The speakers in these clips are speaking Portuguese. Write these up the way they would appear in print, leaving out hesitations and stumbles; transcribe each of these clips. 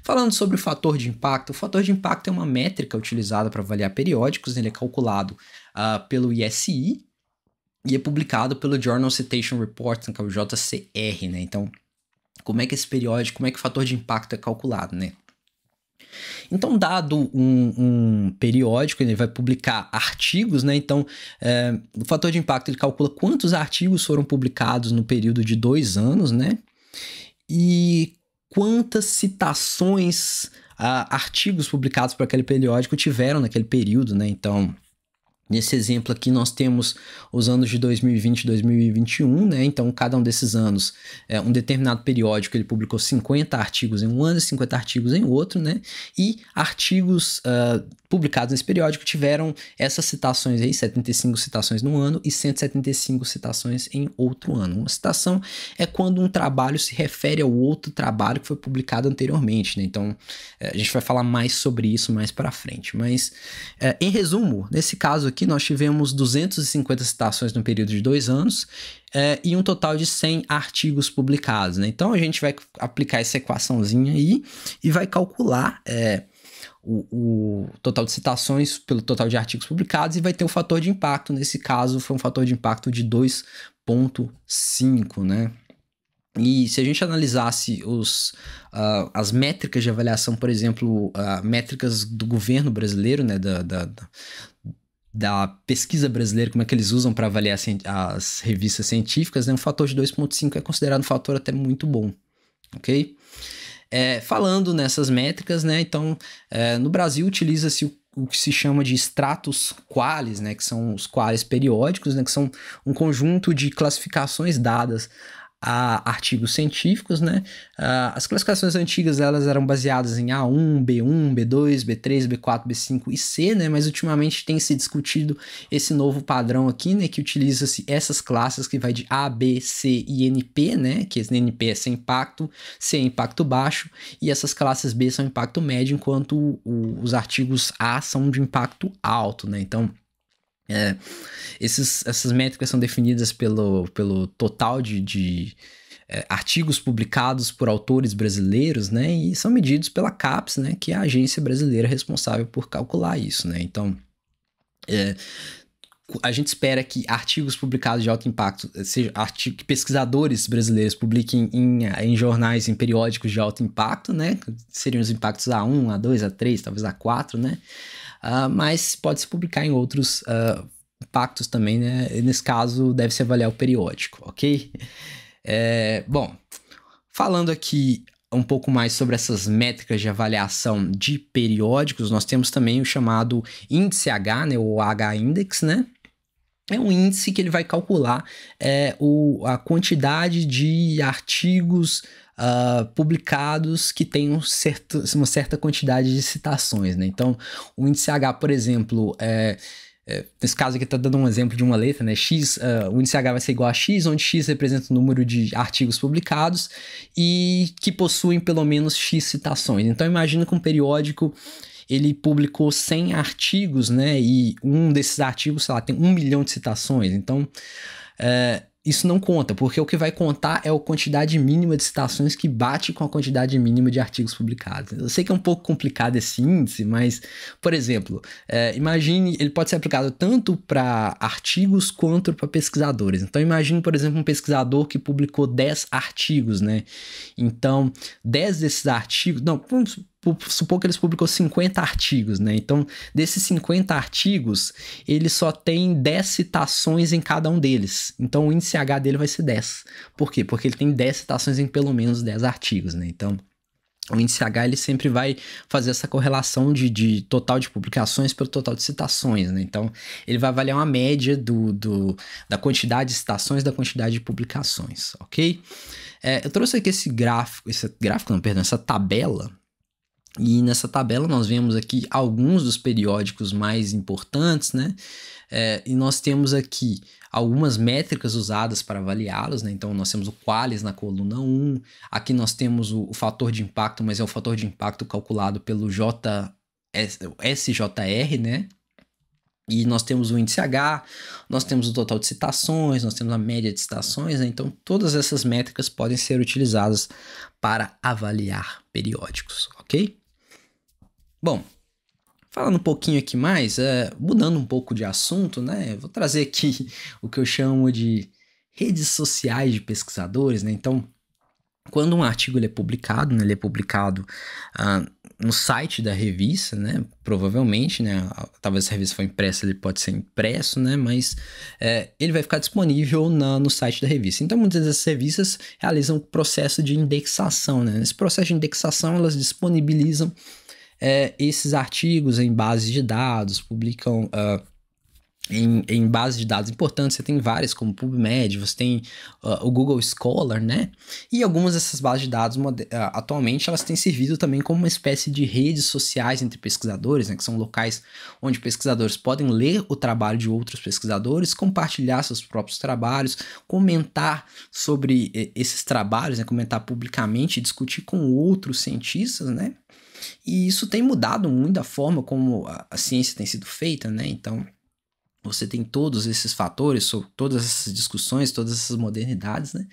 Falando sobre o fator de impacto, o fator de impacto é uma métrica utilizada para avaliar periódicos, ele é calculado pelo ISI e é publicado pelo Journal Citation Reports, que é o JCR, né? Então, como é que esse periódico, como é que o fator de impacto é calculado, né? Então, dado um periódico, ele vai publicar artigos, né? Então, o fator de impacto ele calcula quantos artigos foram publicados no período de 2 anos, né? E quantas citações, artigos publicados por aquele periódico tiveram naquele período, né? Então, nesse exemplo aqui, nós temos os anos de 2020 e 2021, né? Então, cada um desses anos, um determinado periódico, ele publicou 50 artigos em um ano e 50 artigos em outro, né? E artigos publicados nesse periódico tiveram essas citações aí, 75 citações no ano e 175 citações em outro ano. Uma citação é quando um trabalho se refere ao outro trabalho que foi publicado anteriormente, né? Então, a gente vai falar mais sobre isso mais para frente. Mas, em resumo, nesse caso aqui, nós tivemos 250 citações no período de 2 anos e um total de 100 artigos publicados, né? Então, a gente vai aplicar essa equaçãozinha aí e vai calcular o total de citações pelo total de artigos publicados e vai ter o fator de impacto. Nesse caso, foi um fator de impacto de 2,5, né? E se a gente analisasse as métricas de avaliação, por exemplo, métricas do governo brasileiro, né, da pesquisa brasileira, como é que eles usam para avaliar as revistas científicas, né, um fator de 2,5 é considerado um fator até muito bom, ok? Falando nessas métricas, né, então, no Brasil utiliza-se o que se chama de status qualis, né, que são os qualis periódicos, né, que são um conjunto de classificações dadas a artigos científicos, né? As classificações antigas elas eram baseadas em A1, B1, B2, B3, B4, B5 e C, né? Mas ultimamente tem se discutido esse novo padrão aqui, né? Que utiliza-se essas classes que vai de A, B, C e NP, né? Que esse NP é sem impacto, C é impacto baixo e essas classes B são impacto médio, enquanto os artigos A são de impacto alto, né? Então, essas métricas são definidas pelo total de artigos publicados por autores brasileiros, né? E são medidos pela CAPES, né? Que é a agência brasileira responsável por calcular isso, né? Então, a gente espera que artigos publicados de alto impacto, seja que pesquisadores brasileiros publiquem em jornais, em periódicos de alto impacto, né? Seriam os impactos A1, A2, A3, talvez A4, né? Mas pode se publicar em outros impactos também, né? Nesse caso, deve-se avaliar o periódico, ok? Bom, falando aqui um pouco mais sobre essas métricas de avaliação de periódicos, nós temos também o chamado índice H, né? O H-index, né? É um índice que ele vai calcular a quantidade de artigos publicados que tem uma certa quantidade de citações, né? Então, o índice H, por exemplo, nesse caso aqui está dando um exemplo de uma letra, né? X, o índice H vai ser igual a X, onde X representa o número de artigos publicados e que possuem pelo menos X citações. Então, imagina que um periódico ele publicou 100 artigos, né? E um desses artigos, sei lá, tem 1 milhão de citações. Então, isso não conta, porque o que vai contar é a quantidade mínima de citações que bate com a quantidade mínima de artigos publicados. Eu sei que é um pouco complicado esse índice, mas, por exemplo, imagine, ele pode ser aplicado tanto para artigos quanto para pesquisadores. Então, imagine, por exemplo, um pesquisador que publicou 10 artigos, né? Então, 10 desses artigos... Não, vamos supor que eles publicou 50 artigos, né? Então, desses 50 artigos, ele só tem 10 citações em cada um deles. Então, o índice H dele vai ser 10. Por quê? Porque ele tem 10 citações em pelo menos 10 artigos, né? Então, o índice H ele sempre vai fazer essa correlação de total de publicações pelo total de citações, né? Então, ele vai avaliar uma média da quantidade de citações da quantidade de publicações, ok? Eu trouxe aqui essa tabela. E nessa tabela nós vemos aqui alguns dos periódicos mais importantes, né? E nós temos aqui algumas métricas usadas para avaliá-los, né? Então nós temos o qualis na coluna 1, aqui nós temos o fator de impacto, mas é o fator de impacto calculado pelo SJR, né? E nós temos o índice H, nós temos o total de citações, nós temos a média de citações, né? Então todas essas métricas podem ser utilizadas para avaliar periódicos, ok? ok? Bom, falando um pouquinho aqui mais, mudando um pouco de assunto, né? Vou trazer aqui o que eu chamo de redes sociais de pesquisadores, né? Então, quando um artigo ele é publicado, né? Ele é publicado no site da revista, né? Provavelmente, né? Talvez se a revista for impressa, ele pode ser impresso, né? Mas ele vai ficar disponível no site da revista. Então, muitas dessas revistas realizam um processo de indexação, né? Nesse processo de indexação, elas disponibilizam esses artigos em bases de dados, publicam em bases de dados importantes. Você tem várias, como o PubMed, você tem o Google Scholar, né? E algumas dessas bases de dados, atualmente, elas têm servido também como uma espécie de redes sociais entre pesquisadores, né? Que são locais onde pesquisadores podem ler o trabalho de outros pesquisadores, compartilhar seus próprios trabalhos, comentar sobre esses trabalhos, né? Comentar publicamente, discutir com outros cientistas, né? E isso tem mudado muito a forma como a ciência tem sido feita, né? Então, você tem todos esses fatores, todas essas discussões, todas essas modernidades, né?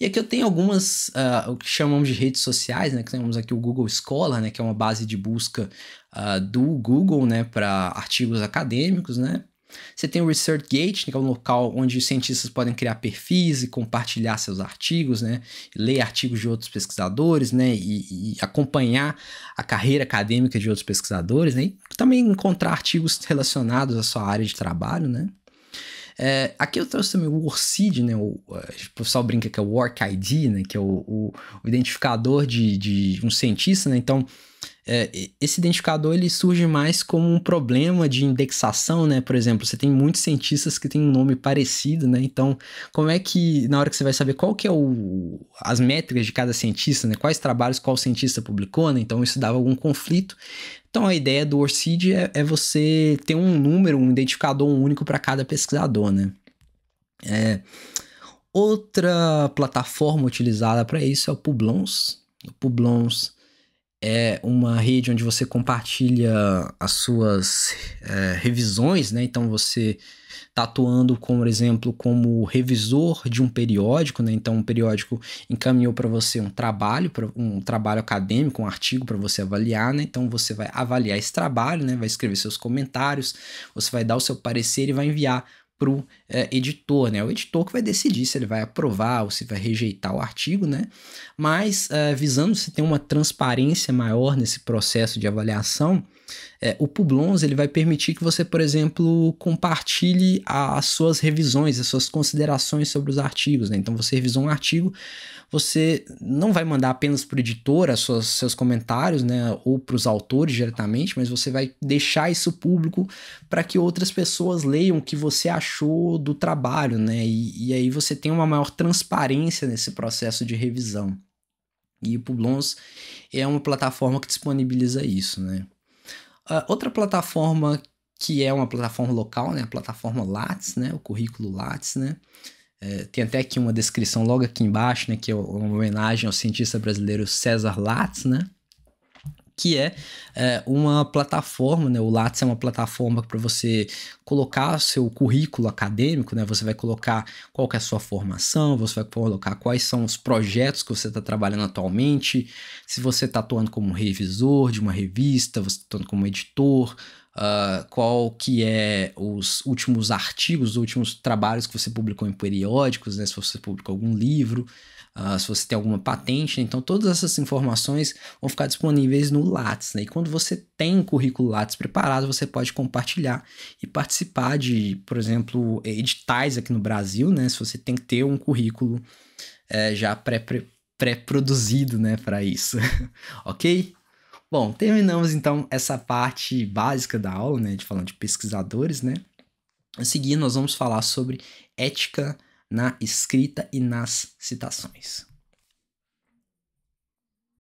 E aqui eu tenho algumas, o que chamamos de redes sociais, né? Que temos aqui o Google Scholar, né? Que é uma base de busca do Google, né? Para artigos acadêmicos, né? Você tem o ResearchGate, que é um local onde os cientistas podem criar perfis e compartilhar seus artigos, né? Ler artigos de outros pesquisadores, né? E acompanhar a carreira acadêmica de outros pesquisadores, né? E também encontrar artigos relacionados à sua área de trabalho, né? Aqui eu trouxe também o WORCID, né? O pessoal brinca que é o Work ID, né? Que é o identificador de um cientista, né? Então, esse identificador ele surge mais como um problema de indexação, né? Por exemplo, você tem muitos cientistas que têm um nome parecido, né? Então, como é que, na hora que você vai saber qual que é as métricas de cada cientista, né? Quais trabalhos qual cientista publicou, né? Então, isso dava algum conflito. Então, a ideia do WORCID é você ter um número, um identificador único para cada pesquisador, né? Outra plataforma utilizada para isso é o Publons. O Publons é uma rede onde você compartilha as suas revisões, né? Então você está atuando, por exemplo, como revisor de um periódico, né? Então um periódico encaminhou para você um trabalho acadêmico, um artigo para você avaliar, né? Então você vai avaliar esse trabalho, né? Vai escrever seus comentários, você vai dar o seu parecer e vai enviar para o editor, né? O editor que vai decidir se ele vai aprovar ou se vai rejeitar o artigo, né? Mas visando se tem uma transparência maior nesse processo de avaliação, o Publons ele vai permitir que você, por exemplo, compartilhe as suas revisões, as suas considerações sobre os artigos, né? Então você revisou um artigo, você não vai mandar apenas para o editor seus comentários, né? Ou para os autores diretamente, mas você vai deixar isso público para que outras pessoas leiam o que você achou do trabalho, né? E aí você tem uma maior transparência nesse processo de revisão. E o Publons é uma plataforma que disponibiliza isso, né? Outra plataforma que é uma plataforma local, né? A plataforma Lattes, né? O currículo Lattes, né? Tem até aqui uma descrição logo aqui embaixo, né? Que é uma homenagem ao cientista brasileiro César Lattes, né? Que é uma plataforma, né? O Lattes é uma plataforma para você colocar seu currículo acadêmico, né? Você vai colocar qual que é a sua formação, você vai colocar quais são os projetos que você está trabalhando atualmente, se você está atuando como revisor de uma revista, você está atuando como editor, qual que é os últimos artigos, os últimos trabalhos que você publicou em periódicos, né? Se você publicou algum livro, se você tem alguma patente, né? Então todas essas informações vão ficar disponíveis no Lattes, né? E quando você tem um currículo Lattes preparado, você pode compartilhar e participar de, por exemplo, editais aqui no Brasil, né? Se você tem que ter um currículo já pré-produzido, né, para isso, ok? Bom, terminamos então essa parte básica da aula, né, de falando de pesquisadores, né? A seguir, nós vamos falar sobre ética na escrita e nas citações.